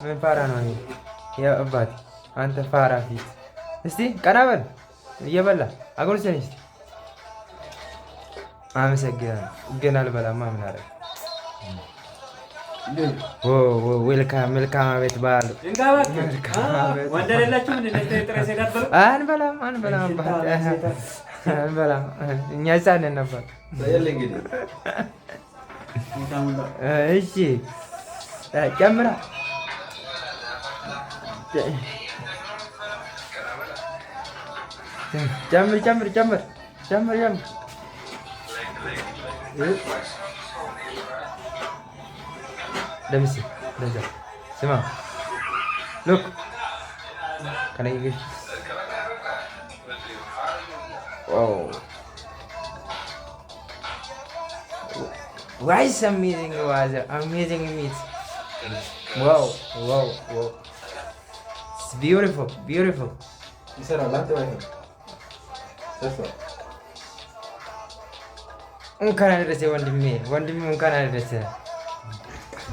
ምን ፋራ ነው ይሄ? የአባት አንተ ፋራ ፊት። እስቲ ቀና በል እየበላ አጎርሰኝ እስቲ። አመሰግናለሁ ግን አልበላማ። ምን አደረግ? ዌልካም ቤት በዓሉ አንበላም። እኛ ህፃን ነበር። እሺ ጨምራ ጨምር። ለምሲ ስማ ሉክ ከነይ Why is amazing water? Amazing meat. Wow. It's beautiful. እንኳን አደረሰ ወንድሜ እንኳን አደረሰ።